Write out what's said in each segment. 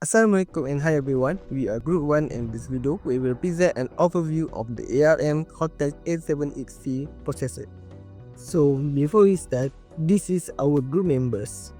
Assalamualaikum and hi everyone, we are Group 1 and this video we will present an overview of the ARM CORTEX-A78C processor. So before we start, this is our group members.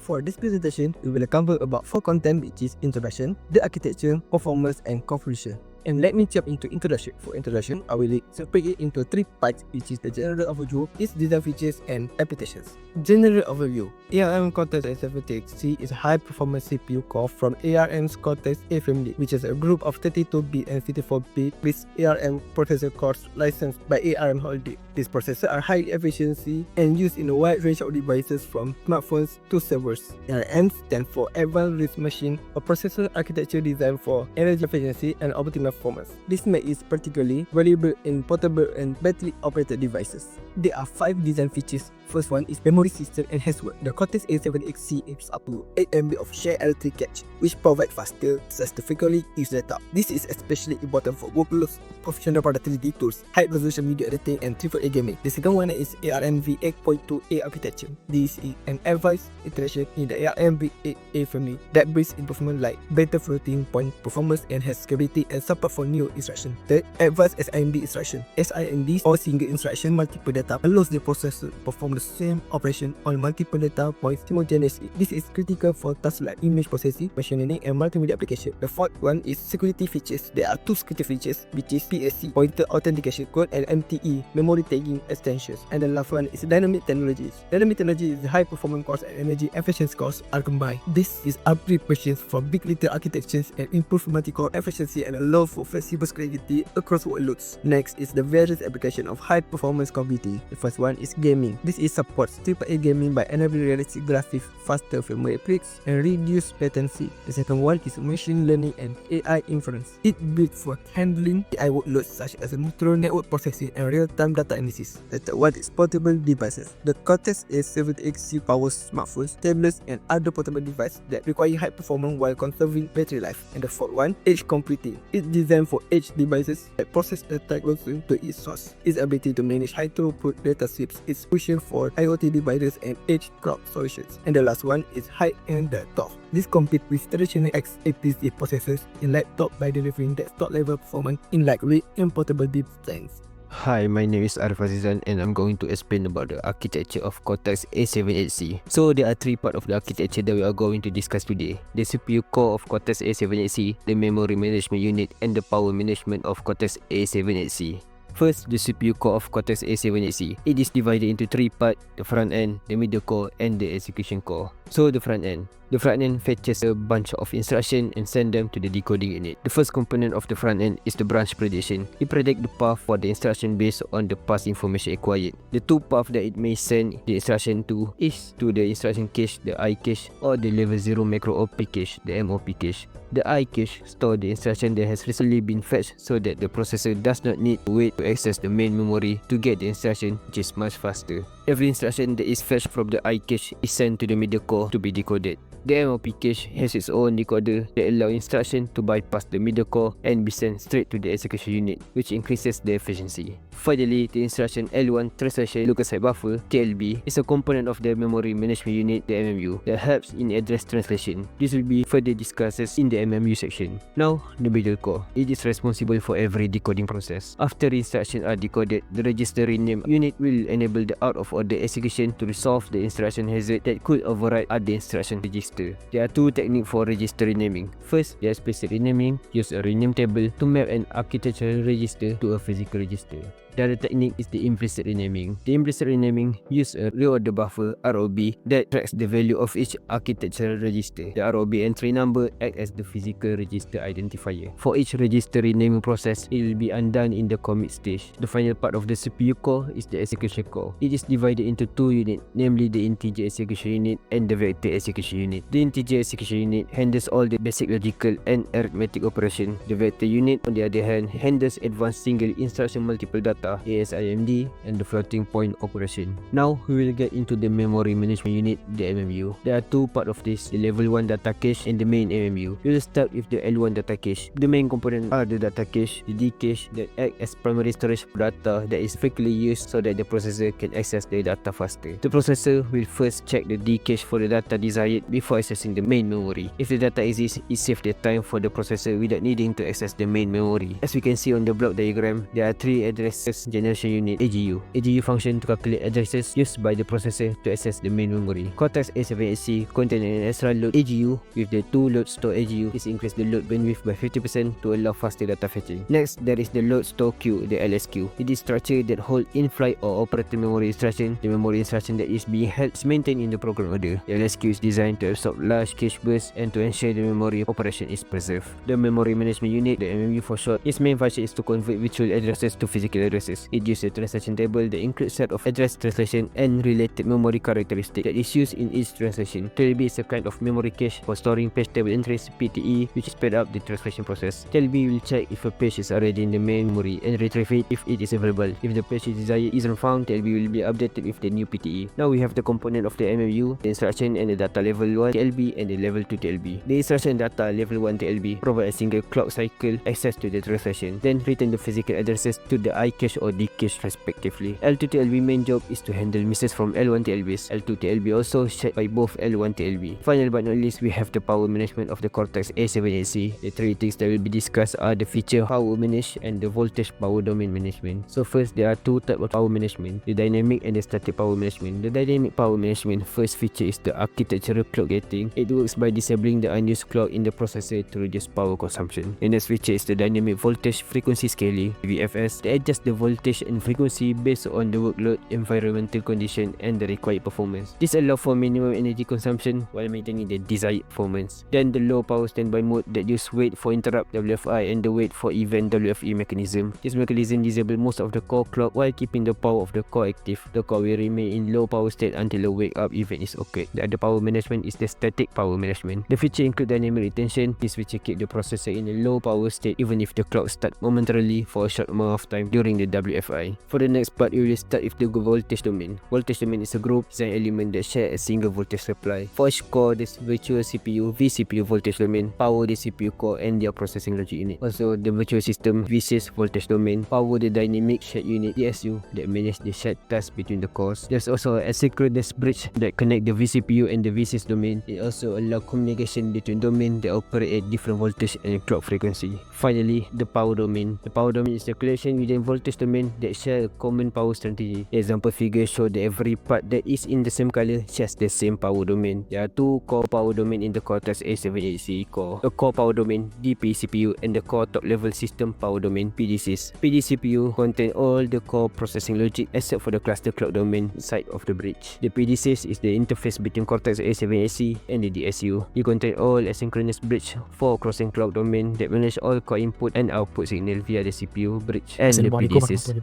For this presentation, we will cover about 4 content which is introduction, the architecture, performance and configuration. And let me jump into introduction. For introduction, I will separate it into 3 parts, which is the general overview, its design features and applications. General overview. ARM CORTEX-A78C is a high-performance CPU core from ARM's CORTEX-A family, which is a group of 32-bit and 64-bit with ARM processor cores licensed by ARM MOHD. These processors are high efficiency and used in a wide range of devices from smartphones to servers. ARM stands for Advanced Reach Machine, a processor architecture designed for energy efficiency and optimal performance. This makes it particularly valuable in portable and battery-operated devices. There are 5 design features. First one is memory system enhancement. The CORTEX-A78C is up to 8 MB of shared electric cache, which provides faster access to frequently used data. This is especially important for workloads, professional productivity tools, high-resolution video editing, and AAA gaming. The second one is ARM v8.2A architecture. This is an advanced iteration in the ARM v8A family that brings improvements like better floating point performance, enhanced scalability, and support for new instructions. Third, advanced SIMD instruction. SIMD or single instruction multiple data allows the processor to perform the same operation on multiple data points simultaneously. This is critical for tasks like image processing, machine learning, and multimedia application. The fourth one is security features. There are 2 security features, which is PSC, Pointer Authentication Code, and MTE, Memory Tagging Extensions. And the last one is dynamic technologies. Dynamic technology is high performance cores and energy efficiency cores are combined. This is upgrade machines for big little architectures and improve multi-core efficiency and allow for flexible scalability across workloads. Next is the various application of high performance computing. The first one is gaming. This is supports AAA gaming by enabling realistic graphics, faster frame rate peaks, and reduced latency. The second one is machine learning and AI inference. It built for handling AI workloads such as neural network processing and real-time data analysis. The third one is portable devices. The CORTEX-A78C powers smartphones, tablets, and other portable devices that require high performance while conserving battery life. And the fourth one, edge computing. It's designed for edge devices that process data closer to its source. Its ability to manage high throughput data sweeps is crucial for IoT devices and edge cloud solutions. And the last one is high-end laptop. This competes with traditional x86 processors in laptop by delivering desktop level performance in lightweight and portable designs. Hi, my name is AZIZAN and I'm going to explain about the architecture of CORTEX-A78C. So there are 3 parts of the architecture that we are going to discuss today. The CPU core of CORTEX-A78C, the memory management unit, and the power management of CORTEX-A78C. First, the CPU core of CORTEX-A78C. It is divided into 3 parts, the front end, the middle core, and the execution core. So the front end. The front end fetches a bunch of instructions and send them to the decoding unit. The first component of the front end is the branch prediction. It predicts the path for the instruction based on the past information acquired. The 2 paths that it may send the instruction to is to the instruction cache, the I cache, or the level 0 macro op cache, the MOP cache. The I cache stores the instruction that has recently been fetched so that the processor does not need to wait to access the main memory to get the instruction, which is much faster. Every instruction that is fetched from the I cache is sent to the middle core to be decoded. The MOP cache has its own decoder that allows instruction to bypass the middle core and be sent straight to the execution unit, which increases the efficiency. Finally, the instruction L1 translation look-aside buffer (TLB) is a component of the memory management unit, the MMU, that helps in address translation. This will be further discussed in the MMU section. Now, the middle core. It is responsible for every decoding process. After the instructions are decoded, the register rename unit will enable the out-of-order execution to resolve the instruction hazard that could override other instruction register. There are 2 techniques for register renaming. First, the explicit renaming uses a rename table to map an architectural register to a physical register. The other technique is the implicit renaming. The implicit renaming uses a reorder buffer (ROB) that tracks the value of each architectural register. The ROB entry number acts as the physical register identifier. For each register renaming process, it will be undone in the commit stage. The final part of the CPU core is the execution core. It is divided into 2 units, namely the integer execution unit and the vector execution unit. The integer execution unit handles all the basic logical and arithmetic operation. The vector unit, on the other hand, handles advanced single instruction multiple data data, ASIMD, and the floating point operation. Now we will get into the memory management unit, the MMU. There are two parts of this, the level 1 data cache and the main MMU. We will start with the L1 data cache. The main component are the data cache, the D cache that act as primary storage for data that is frequently used so that the processor can access the data faster. The processor will first check the D cache for the data desired before accessing the main memory. If the data exists, it saves the time for the processor without needing to access the main memory. As we can see on the block diagram, there are three addresses generation unit AGU. AGU function to calculate addresses used by the processor to access the main memory. CORTEX-A78C contains an extra load AGU. With the 2 load store AGU, this increases the load bandwidth by 50% to allow faster data fetching. Next, there is the load store queue, the LSQ. It is structure that hold in-flight or operating memory instruction. The memory instruction that is being held is maintained in the program order. The LSQ is designed to absorb large cache bursts and to ensure the memory operation is preserved. The memory management unit, the MMU for short, its main function is to convert virtual addresses to physical addresses. It uses a translation table that includes set of address translation and related memory characteristics that is used in each translation. TLB is a kind of memory cache for storing page table entries, PTE, which speed up the translation process. TLB will check if a page is already in the main memory and retrieve it if it is available. If the page desired isn't found, TLB will be updated with the new PTE. Now we have the component of the MMU, the instruction and the data level 1 TLB and the level 2 TLB. The instruction data level 1 TLB provide a single clock cycle access to the translation, then return the physical addresses to the I cache or D cache respectively. L2 TLB main job is to handle misses from L1 TLBs. L2 TLB also shared by both L1 TLB. Finally but not least, we have the power management of the CORTEX-A78C. The three things that will be discussed are the feature power manage and the voltage power domain management. So first, there are two types of power management, the dynamic and the static power management. The dynamic power management first feature is the architectural clock gating. It works by disabling the unused clock in the processor to reduce power consumption. The next feature is the dynamic voltage frequency scaling, VFS, that adjusts the voltage and frequency based on the workload, environmental condition and the required performance. This allows for minimum energy consumption while maintaining the desired performance. Then the low power standby mode that use wait for interrupt WFI and the wait for event WFE mechanism. This mechanism disables most of the core clock while keeping the power of the core active. The core will remain in low power state until a wake up event is occurred. The other power management is the static power management. The feature include dynamic retention. This feature keep the processor in a low power state even if the clock starts momentarily for a short amount of time during the WFI. For the next part, we will start with the voltage domain. Voltage domain is a group design element that share a single voltage supply. For each core, this virtual CPU vCPU voltage domain power the CPU core and their processing logic unit. Also, the virtual system vSys voltage domain power the dynamic shared unit DSU that manage the shared tasks between the cores. There's also a asynchronous bridge that connect the vCPU and the vSys domain. It also allows communication between domains that operate at different voltage and clock frequency. Finally, the power domain. The power domain is the collection within voltage domain that share a common power strategy. The example figure show that every part that is in the same color shares the same power domain. There are two core power domain in the CORTEX-A78C core. The core power domain DP CPU and the core top level system power domain PDCs. PD CPU contain all the core processing logic except for the cluster clock domain side of the bridge. The PDCs is the interface between CORTEX-A78C and the DSU. It contain all asynchronous bridge for crossing clock domain that manage all core input and output signal via the CPU bridge and the PDCs.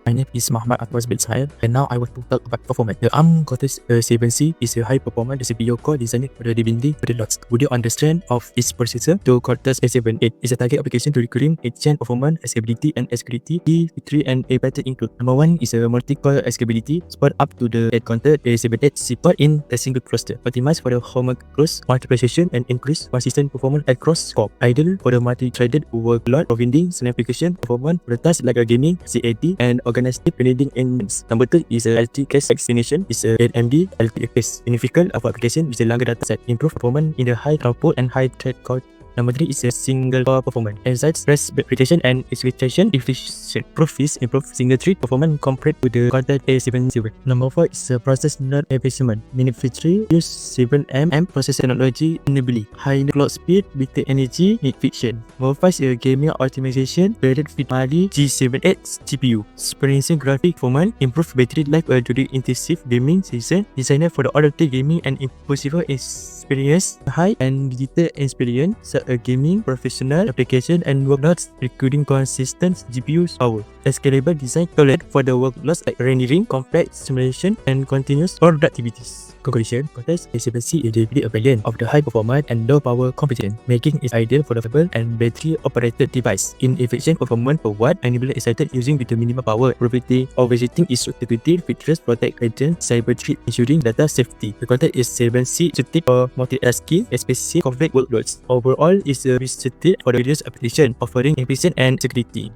My name is Muhammad bin Ismail and now I want to talk about performance. The ARM CORTEX-A7C is a high performance CPU core designed for the demanding lots. Would you understand of its processor to CORTEX-A78 is a target application to recurring chain performance, scalability and security. Key feature and a pattern include: number 1 is a multi-core scalability, support up to the 8 counter A78 support in a single cluster, optimized for the homogeneous multiplication and increase consistent performance across core. Ideal for the multi-threaded workload, providing significant performance for the tasks like a gaming, CAD and organized blending engines. Number 2 is a LT-case extension, is a AMD LT-case significant of application with a longer data set, improve performance in the high throughput and high thread count. Number 3 is a single core performance, emphasize rest retention and execution efficiency. Improve single thread performance compared to the CORTEX-A70. Number 4 is a process node efficient. Manufacturing use 7nm process technology, enabling high clock speed, better energy efficient. Number 5 is a gaming optimization, paired with Mali G78 GPU, experiencing graphic performance, improve battery life during intensive gaming session, designed for the adaptive gaming and impossible experience, high and digital experience, such as gaming, professional application and workloads requiring consistent GPU power. A scalable design tolerant for the workloads like rendering, complex simulation and continuous productivities. Conclusion: CORTEX-A7C is really a variant of the high performance and low power competition, making it ideal for affordable and battery operated device. In efficient performance per watt, enabling excited using with the minimal power, providing or visiting its security features protect against cyber threat, ensuring data safety. The CORTEX-A7C suited for multitasking, especially complex workloads. Overall, it's a versatile for various applications, offering efficient and security.